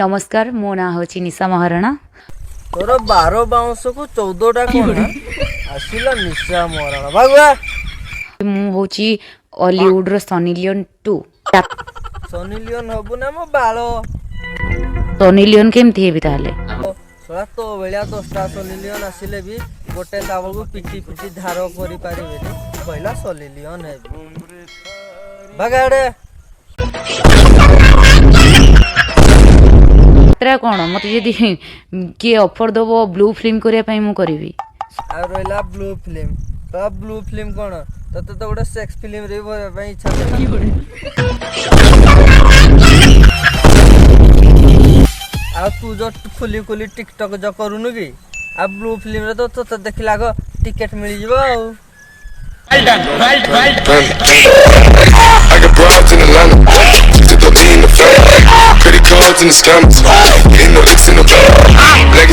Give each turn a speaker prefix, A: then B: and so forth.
A: नमस्कार मो ना हूँ निशा महाराणा।
B: तोर 12 बाउंस को 14टा कोण आसिला निशा महाराणा भागवा
A: हूँ हॉलीवुड रो सनी लियोन 2।
B: सनी लियोन हबु ना मो बालो
A: सनी लियोन केमती हेबी ताले
B: सोला तो बेलिया 10टा सनी लियोन आसिले भी गोटे चावल को पिटी पिटी धार करि पारिबेनी पहिला सनी लियोन हेबी भागाड़े
A: कौन मत जदि किए ऑफर दबो ब्लू फिल्म करने मु करी
B: आ रहिला ब्लू फिल्म तो ब्लू फिल्म कौन तते तो गोटे सेक्स फिल्म रे भरबा इच्छा आ तू जो खुली खुली टिकटॉक जो करूनु की आ ब्लू फिल्म रे तो तते देखिला गो टिकट मिल जिवो आ Well done. I got broads in Atlanta. Just to in the family. Credit cards in the scammers. Ain't no licks in the bag.